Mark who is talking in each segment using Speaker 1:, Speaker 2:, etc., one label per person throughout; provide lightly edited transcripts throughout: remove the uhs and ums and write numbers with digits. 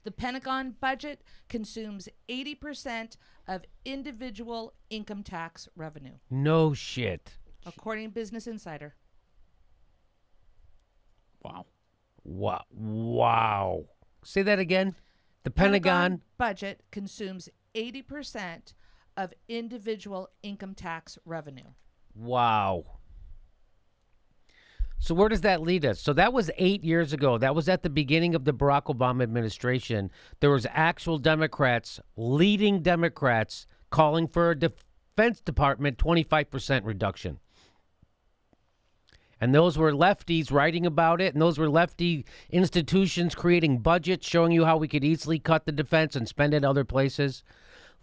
Speaker 1: The Pentagon budget consumes 80% of individual income tax revenue,
Speaker 2: No shit.
Speaker 1: according to Business Insider.
Speaker 3: Wow.
Speaker 2: Wow. Say that again. The Pentagon.
Speaker 1: Budget consumes 80% of individual income tax revenue.
Speaker 2: Wow. So where does that lead us? So that was 8 years ago. That was at the beginning of the Barack Obama administration. There was actual Democrats, leading Democrats, calling for a Defense Department 25% reduction. And those were lefties writing about it, and those were lefty institutions creating budgets showing you how we could easily cut the defense and spend it other places.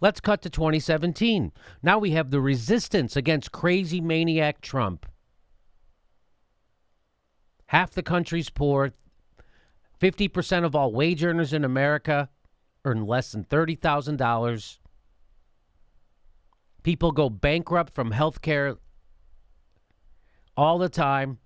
Speaker 2: Let's cut to 2017. Now we have the resistance against crazy maniac Trump. Half the country's poor. 50% of all wage earners in America earn less than $30,000. People go bankrupt from health care all the time.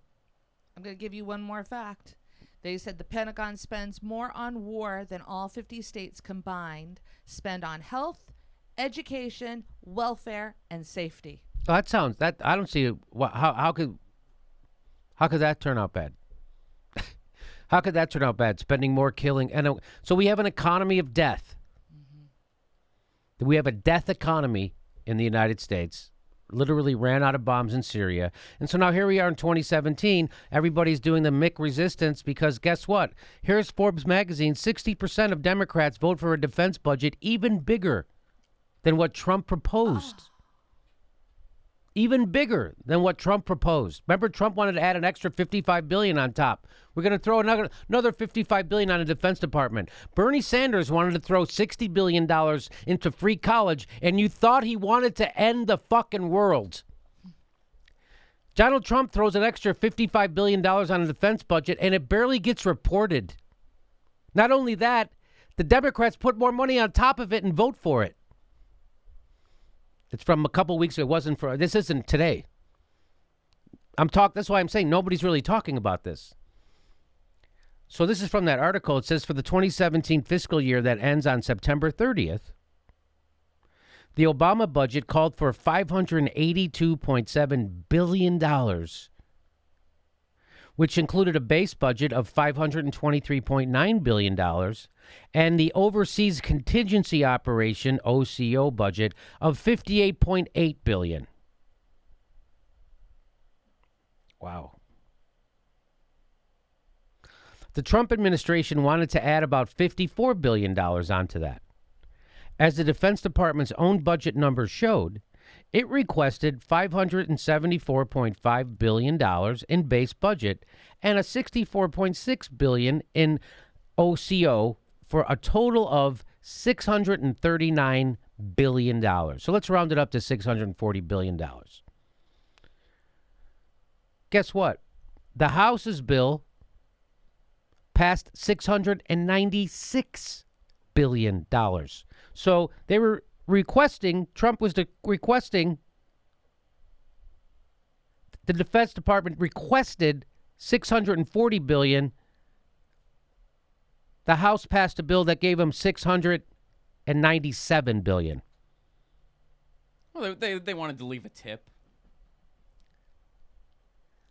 Speaker 1: I'm going to give you one more fact. They said the Pentagon spends more on war than all 50 states combined spend on health, education, welfare, and safety.
Speaker 2: Oh, that sounds that I don't see how could that turn out bad? How could that turn out bad? Spending more, killing, and so we have an economy of death. Mm-hmm. We have a death economy in the United States. Literally ran out of bombs in Syria, and so now here we are in 2017. Everybody's doing the McResistance because guess what? Here's Forbes magazine: 60% of Democrats vote for a defense budget even bigger than what Trump proposed. Even bigger than what Trump proposed. Remember, Trump wanted to add an extra $55 billion on top. We're going to throw another $55 billion on a Defense Department. Bernie Sanders wanted to throw $60 billion into free college, and you thought he wanted to end the fucking world. Donald Trump throws an extra $55 billion on a defense budget, and it barely gets reported. Not only that, the Democrats put more money on top of it and vote for it. It's from a couple weeks ago. It wasn't for, this isn't today. That's why I'm saying nobody's really talking about this. So this is from that article. It says for the 2017 fiscal year that ends on September 30th, the Obama budget called for $582.7 billion, which included a base budget of $523.9 billion and the Overseas Contingency Operation, OCO, budget of $58.8 billion. Wow. The Trump administration wanted to add about $54 billion onto that. As the Defense Department's own budget numbers showed, it requested $574.5 billion in base budget and a $64.6 billion in OCO for a total of $639 billion. So let's round it up to $640 billion. Guess what? The House's bill passed $696 billion. So they were requesting, Trump was requesting, the Defense Department requested $640 billion. The House passed a bill that gave him $697 billion.
Speaker 3: Well, they wanted to leave a tip.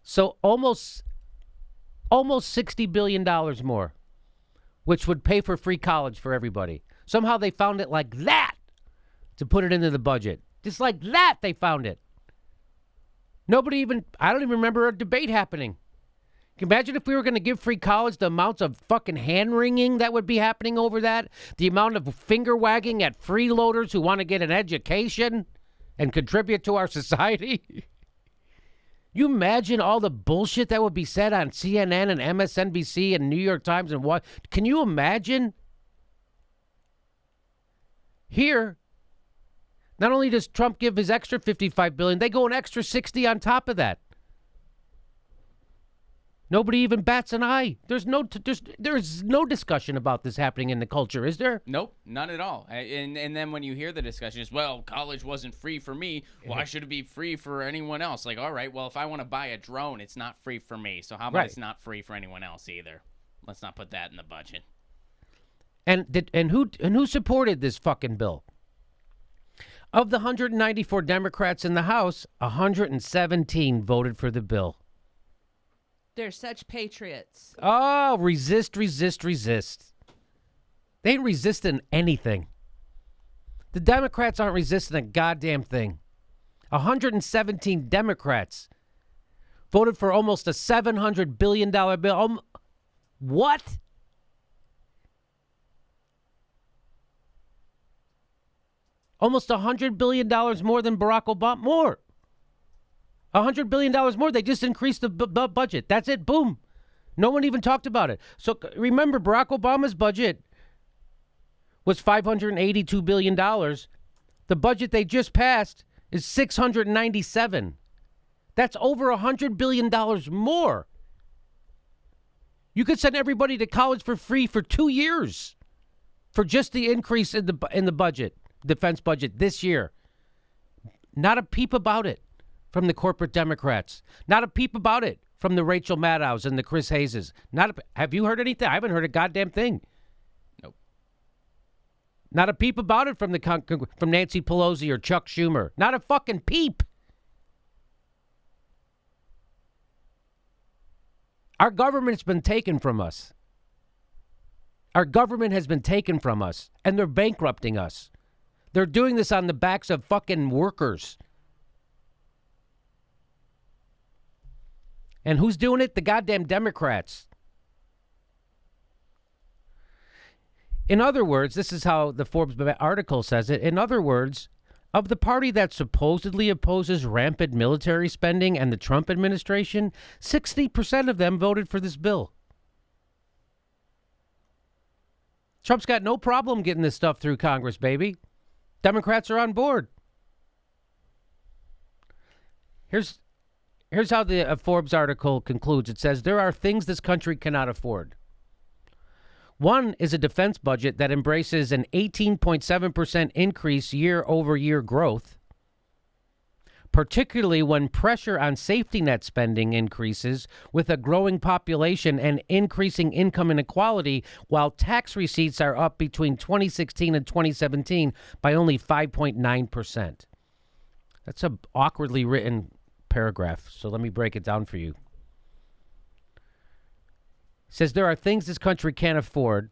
Speaker 2: So almost $60 billion more, which would pay for free college for everybody. Somehow they found it like that to put it into the budget. Just like that they found it. I don't even remember a debate happening. Can you imagine if we were going to give free college, the amounts of fucking hand-wringing that would be happening over that? The amount of finger-wagging at freeloaders who want to get an education and contribute to our society? You imagine all the bullshit that would be said on CNN and MSNBC and New York Times and what? Can you imagine? Here, not only does Trump give his extra $55 billion, they go an extra 60 on top of that. Nobody even bats an eye. There's no discussion about this happening in the culture, is there?
Speaker 3: Nope, none at all. And then when you hear the discussion, it's, well, college wasn't free for me. Why should it be free for anyone else? Like, all right, well, if I want to buy a drone, it's not free for me. So how about it's not free for anyone else either? Let's not put that in the budget.
Speaker 2: And who supported this fucking bill? Of the 194 Democrats in the House, 117 voted for the bill.
Speaker 1: They're such patriots.
Speaker 2: Oh, resist, resist, resist. They ain't resisting anything. The Democrats aren't resisting a goddamn thing. 117 Democrats voted for almost a $700 billion bill. What? Almost $100 billion more than Barack Obama. More. $100 billion more. They just increased the budget. That's it. Boom. No one even talked about it. So remember, Barack Obama's budget was $582 billion. The budget they just passed is $697. That's over $100 billion more. You could send everybody to college for free for 2 years for just the increase in the budget, defense budget this year. Not a peep about it from the corporate Democrats. Not a peep about it from the Rachel Maddows and the Chris Hayeses. Have you heard anything? I haven't heard a goddamn thing.
Speaker 3: Nope.
Speaker 2: Not a peep about it from from Nancy Pelosi or Chuck Schumer. Not a fucking peep. Our government's been taken from us. Our government has been taken from us, and they're bankrupting us. They're doing this on the backs of fucking workers. And who's doing it? The goddamn Democrats. In other words, this is how the Forbes article says it. In other words, of the party that supposedly opposes rampant military spending and the Trump administration, 60% of them voted for this bill. Trump's got no problem getting this stuff through Congress, baby. Democrats are on board. Here's how the Forbes article concludes. It says, there are things this country cannot afford. One is a defense budget that embraces an 18.7% increase year-over-year growth, particularly when pressure on safety net spending increases with a growing population and increasing income inequality, while tax receipts are up between 2016 and 2017 by only 5.9%. That's an awkwardly written paragraph, so let me break it down for you. Says there are things this country can't afford.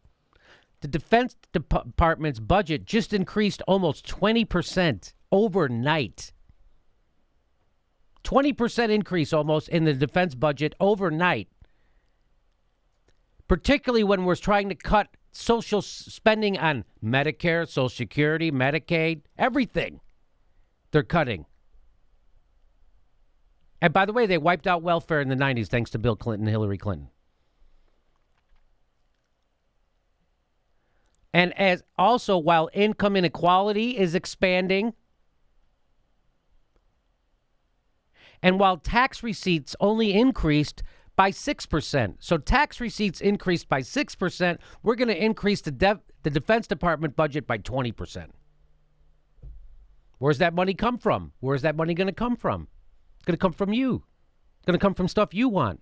Speaker 2: The Defense Department's budget just increased almost 20% overnight. 20% increase almost in the defense budget overnight. Particularly when we're trying to cut social spending on Medicare, Social Security, Medicaid, everything they're cutting. And by the way, they wiped out welfare in the 90s thanks to Bill Clinton and Hillary Clinton. And as also, while income inequality is expanding, and while tax receipts only increased by 6%, so tax receipts increased by 6%, we're going to increase the Defense Department budget by 20%. Where's that money come from? Where's that money going to come from? It's going to come from you. It's going to come from stuff you want.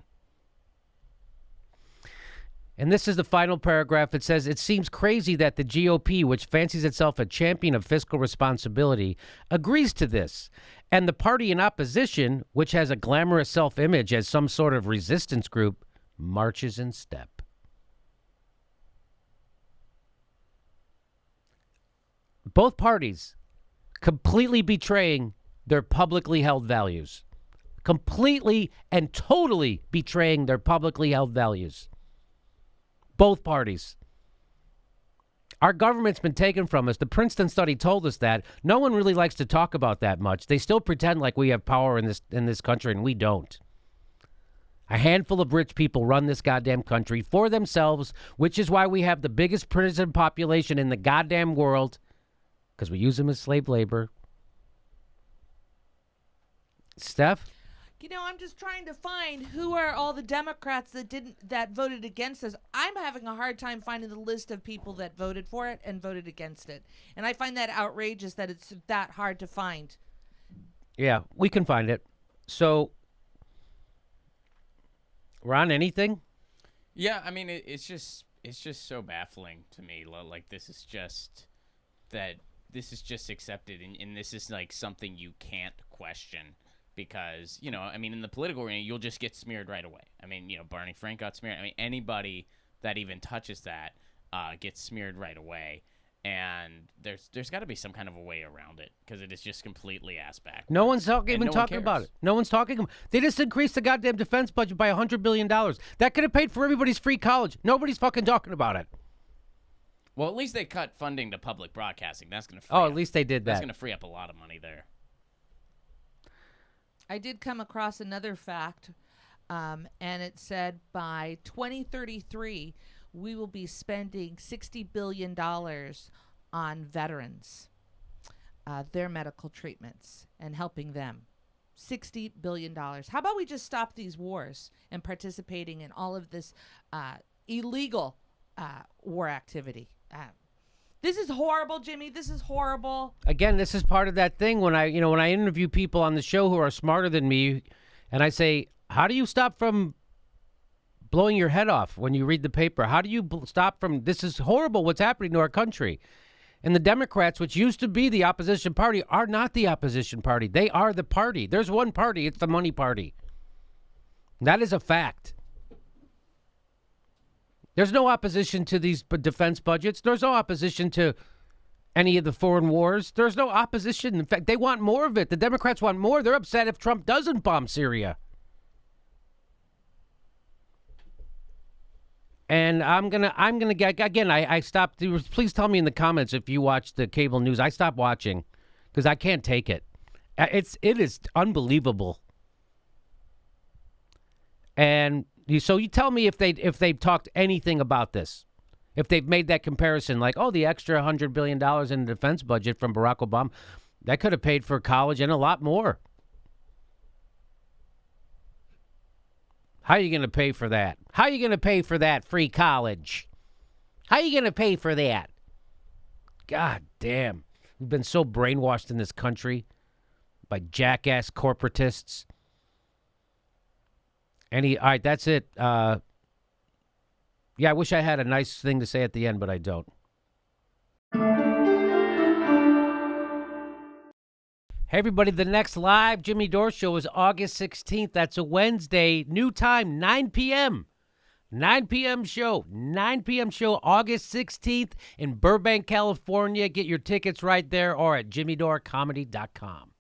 Speaker 2: And this is the final paragraph. It says, it seems crazy that the GOP, which fancies itself a champion of fiscal responsibility, agrees to this. And the party in opposition, which has a glamorous self-image as some sort of resistance group, marches in step. Both parties completely betraying their publicly held values. Completely and totally betraying their publicly held values. Both parties. Our government's been taken from us. The Princeton study told us that. No one really likes to talk about that much. They still pretend like we have power in this country, and we don't. A handful of rich people run this goddamn country for themselves, which is why we have the biggest prison population in the goddamn world, because we use them as slave labor. Steph?
Speaker 1: You know, I'm just trying to find who are all the Democrats that voted against this. I'm having a hard time finding the list of people that voted for it and voted against it. And I find that outrageous that it's that hard to find.
Speaker 2: Yeah, we can find it. So, Ron, anything?
Speaker 3: Yeah, I mean, it's just it's just so baffling to me. Like this is just accepted, and this is like something you can't question because I mean, in the political arena, you'll just get smeared right away. I mean, Barney Frank got smeared. I mean, anybody that even touches that gets smeared right away. And there's got to be some kind of a way around it because it is just completely ass back.
Speaker 2: No one's talking about it. No one's talking. They just increased the goddamn defense budget by $100 billion. That could have paid for everybody's free college. Nobody's fucking talking about it.
Speaker 3: Well, at least they cut funding to public broadcasting. That's going to free
Speaker 2: at least they did that.
Speaker 3: That's going to free up a lot of money there.
Speaker 1: I did come across another fact, and it said by 2033, we will be spending $60 billion on veterans, their medical treatments, and helping them. $60 billion. How about we just stop these wars and participating in all of this illegal war activity? This is horrible, Jimmy. This is horrible.
Speaker 2: Again, this is part of that thing when I interview people on the show who are smarter than me, and I say, how do you stop from blowing your head off when you read the paper? How do you stop from, this is horrible what's happening to our country? And the Democrats, which used to be the opposition party, are not the opposition party. They are the party. There's one party. It's the money party. That is a fact. There's no opposition to these defense budgets. There's no opposition to any of the foreign wars. There's no opposition. In fact, they want more of it. The Democrats want more. They're upset if Trump doesn't bomb Syria. And I'm gonna get again. I stopped. Please tell me in the comments if you watch the cable news. I stopped watching because I can't take it. It is unbelievable. And so you tell me if they've talked anything about this, if they've made that comparison, like the extra $100 billion in the defense budget from Barack Obama, that could have paid for college and a lot more. How are you going to pay for that? How are you going to pay for that free college? How are you going to pay for that? God damn. We've been so brainwashed in this country by jackass corporatists. All right, that's it. Yeah, I wish I had a nice thing to say at the end, but I don't. Hey, everybody, the next live Jimmy Dore show is August 16th. That's a Wednesday. New time, 9 p.m. 9 p.m. show. 9 p.m. show, August 16th in Burbank, California. Get your tickets right there or at jimmydorecomedy.com.